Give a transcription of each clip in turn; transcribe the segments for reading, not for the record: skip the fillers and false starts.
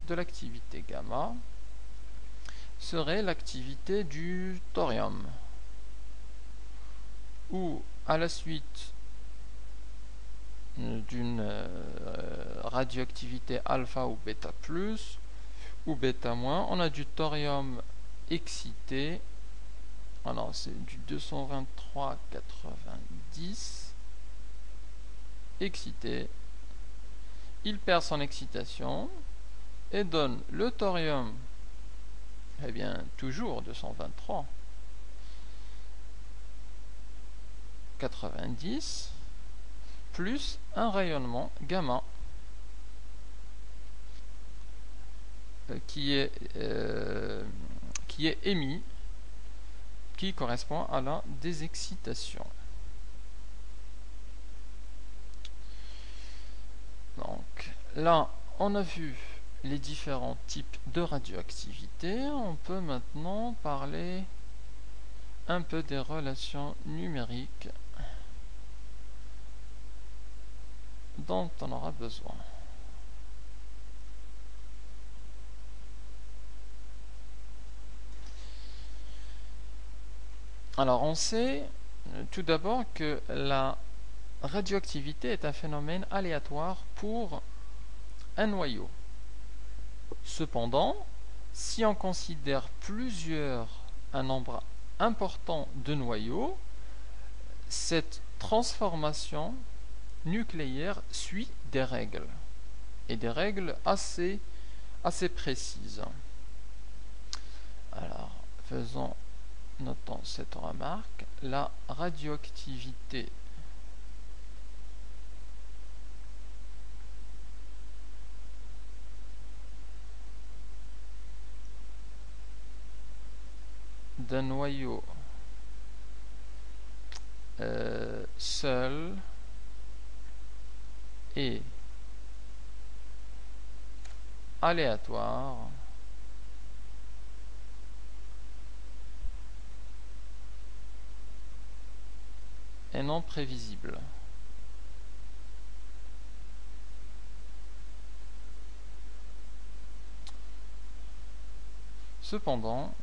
de l'activité gamma serait l'activité du thorium, où à la suite d'une radioactivité alpha ou bêta plus ou bêta moins, on a du thorium excité. Alors c'est du 223,90 excité. Il perd son excitation et donne le thorium, eh bien toujours 223,90 plus un rayonnement gamma qui est émis, qui correspond à la désexcitation. Donc là, on a vu les différents types de radioactivité. On peut maintenant parler un peu des relations numériques dont on aura besoin. Alors on sait tout d'abord que la radioactivité est un phénomène aléatoire pour un noyau. Cependant, si on considère un nombre important de noyaux, cette transformation nucléaire suit des règles, et des règles assez précises. Alors, notons cette remarque. La radioactivité d'un noyau seul est aléatoire et non prévisible. Cependant,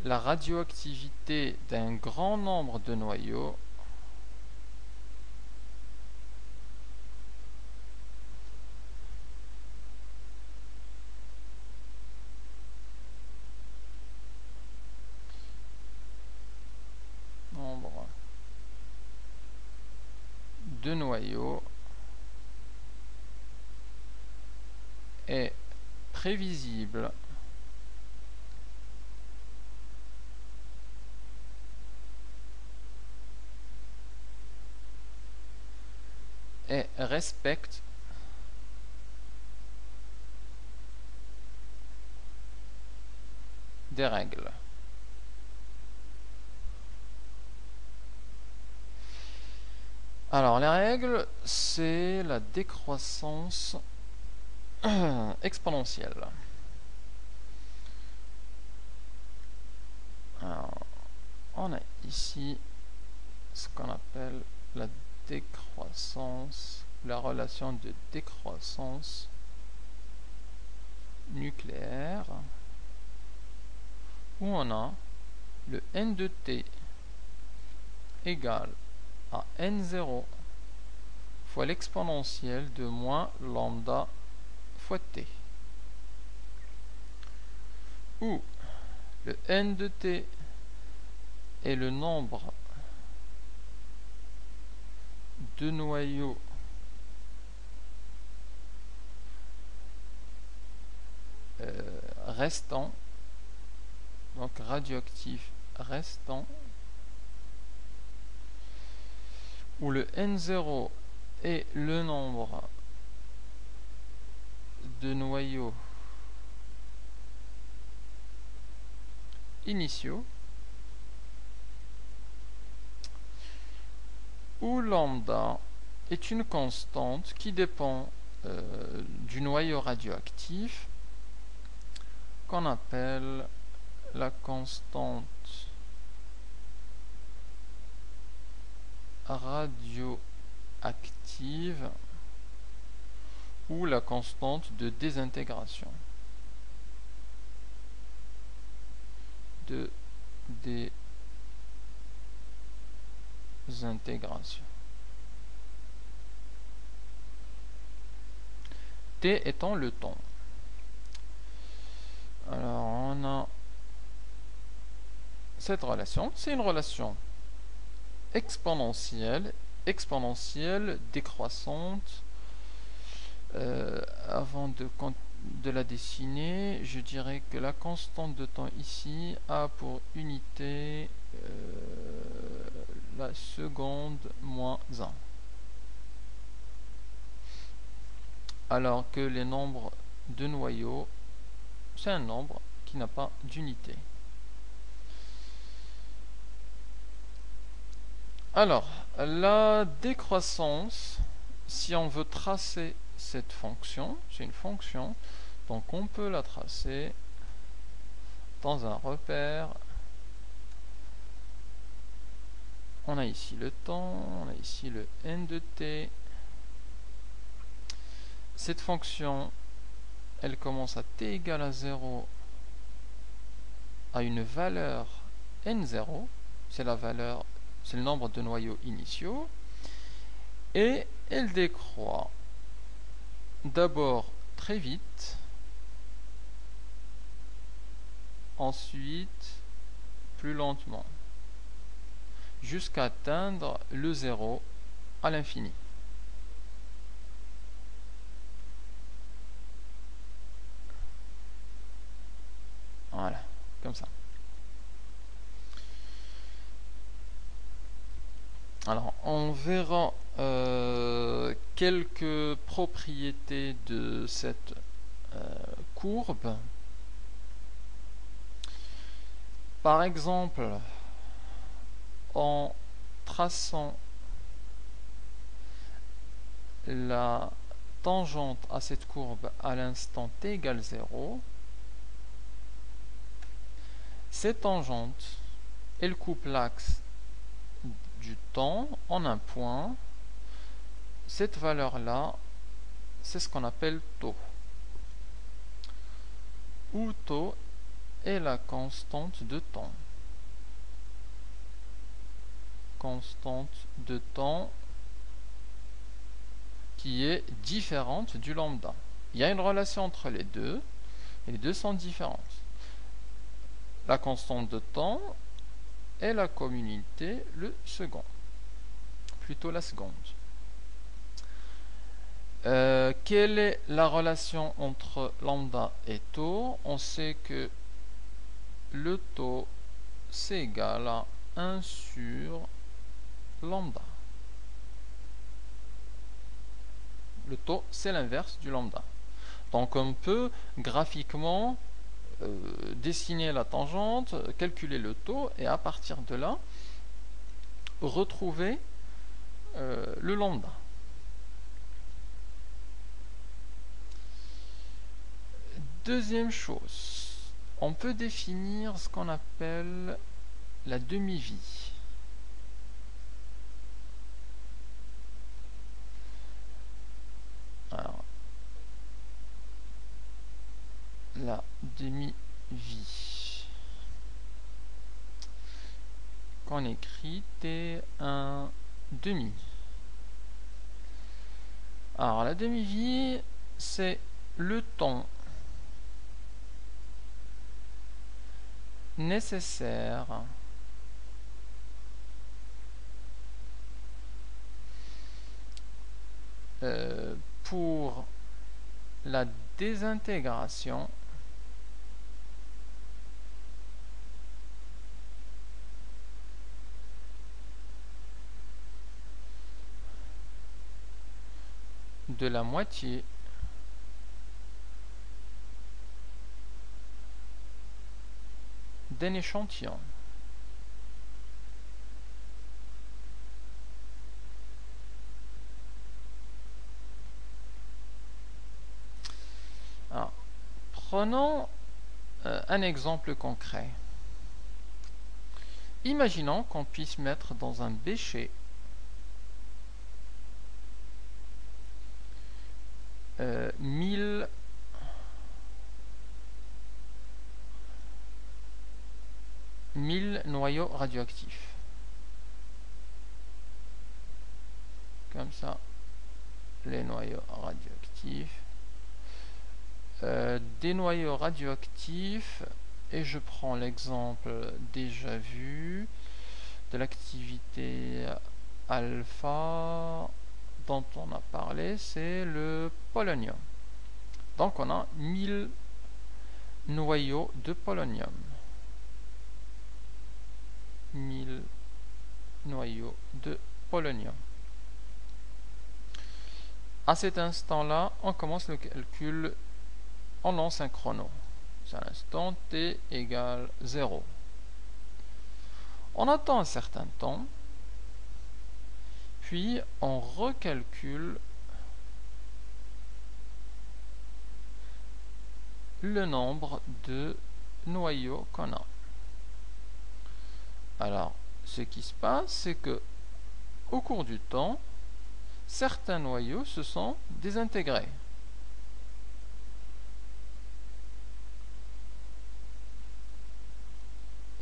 la radioactivité d'un grand nombre de noyaux est prévisible et respecte des règles. Alors les règles, c'est la décroissance exponentielle. Alors, on a ici ce qu'on appelle la décroissance, la relation de décroissance nucléaire, où on a le n de t égale à n0 fois l'exponentielle de moins lambda fois t, où le n de t est le nombre de noyaux restants, donc radioactifs restants, où le n0 est le nombre de noyaux initiaux, où lambda est une constante qui dépend du noyau radioactif, qu'on appelle la constante radioactivité ou la constante de désintégration. De désintégration. T étant le temps. Alors on a cette relation, c'est une relation exponentielle, décroissante. Avant de la dessiner, je dirais que la constante de temps ici a pour unité la seconde moins 1. Alors que les nombres de noyaux, c'est un nombre qui n'a pas d'unité. Alors, la décroissance, si on veut tracer cette fonction, c'est une fonction, donc on peut la tracer dans un repère. On a ici le temps, on a ici le n de t. Cette fonction, elle commence à t égale à 0 à une valeur n0, c'est la valeur, c'est le nombre de noyaux initiaux, et elle décroît d'abord très vite, ensuite plus lentement, jusqu'à atteindre le 0 à l'infini. Voilà, comme ça. Alors, on verra quelques propriétés de cette courbe. Par exemple, en traçant la tangente à cette courbe à l'instant t égale 0, cette tangente, elle coupe l'axe du temps en un point. Cette valeur-là, c'est ce qu'on appelle taux. Où taux est la constante de temps. Constante de temps qui est différente du lambda. Il y a une relation entre les deux, et les deux sont différentes. La constante de temps est la communauté, le second. Plutôt la seconde. Quelle est la relation entre lambda et taux? On sait que le taux c'est égal à 1 sur lambda. Le taux c'est l'inverse du lambda. Donc on peut graphiquement dessiner la tangente, calculer le taux et à partir de là retrouver le lambda. Deuxième chose, on peut définir ce qu'on appelle la demi-vie. Alors, la demi-vie qu'on écrit T1 demi. Alors la demi-vie c'est le temps nécessaire pour la désintégration de la moitié d'un échantillon. Alors, prenons un exemple concret. Imaginons qu'on puisse mettre dans un bécher noyaux radioactifs. Comme ça, les noyaux radioactifs. Des noyaux radioactifs, et je prends l'exemple déjà vu de l'activité alpha dont on a parlé, c'est le polonium. Donc on a 1000 noyaux de polonium. 1000 noyaux de polonium. À cet instant-là, on commence le calcul en lance un chrono. C'est à l'instant t égale 0. On attend un certain temps, puis on recalcule le nombre de noyaux qu'on a. Alors, ce qui se passe, c'est que au cours du temps, certains noyaux se sont désintégrés.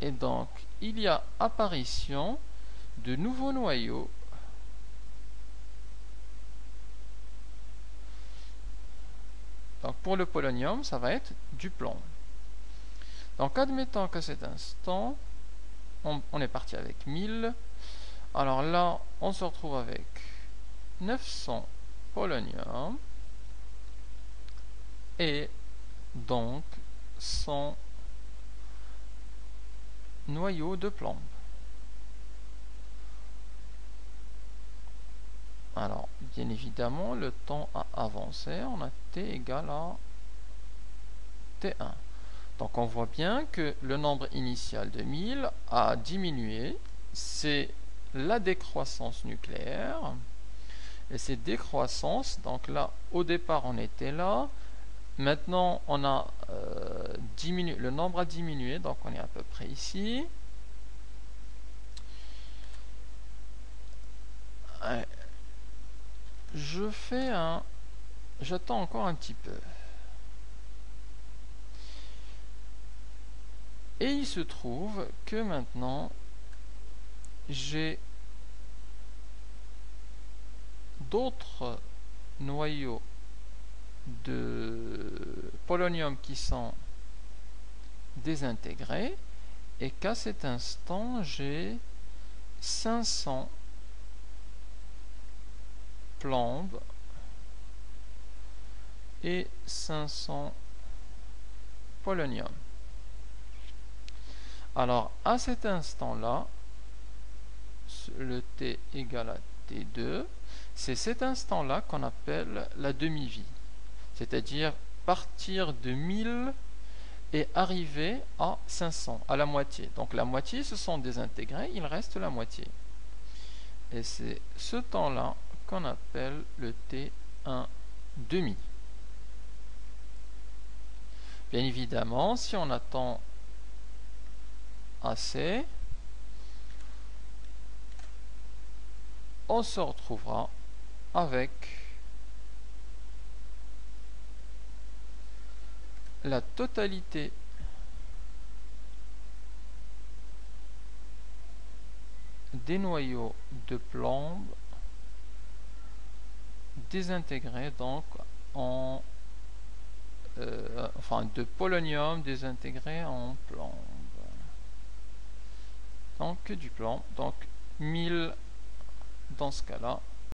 Et donc, il y a apparition de nouveaux noyaux Donc pour le polonium, ça va être du plomb. Donc admettons qu'à cet instant, on est parti avec 1000. Alors là, on se retrouve avec 900 polonium et donc 100 noyaux de plomb. Alors, bien évidemment, le temps a avancé. On a t égale à t1. Donc, on voit bien que le nombre initial de 1000 a diminué. C'est la décroissance nucléaire. Et cette décroissance, donc là, au départ, on était là. Maintenant, on a diminué. Le nombre a diminué, donc on est à peu près ici. J'attends encore un petit peu. Et il se trouve que maintenant, j'ai d'autres noyaux de polonium qui sont désintégrés et qu'à cet instant, j'ai 500 plombes et 500 polonium. Alors, à cet instant-là, le T égale à T2, c'est cet instant-là qu'on appelle la demi-vie. C'est-à-dire partir de 1000 et arriver à 500, à la moitié. Donc la moitié se sont désintégrés, il reste la moitié. Et c'est ce temps-là qu'on appelle le T1 demi. Bien évidemment, si on attend assez, on se retrouvera avec la totalité des noyaux de plomb désintégrés donc en de polonium désintégré en plomb. Donc du plomb, donc 1000 dans ce cas-là.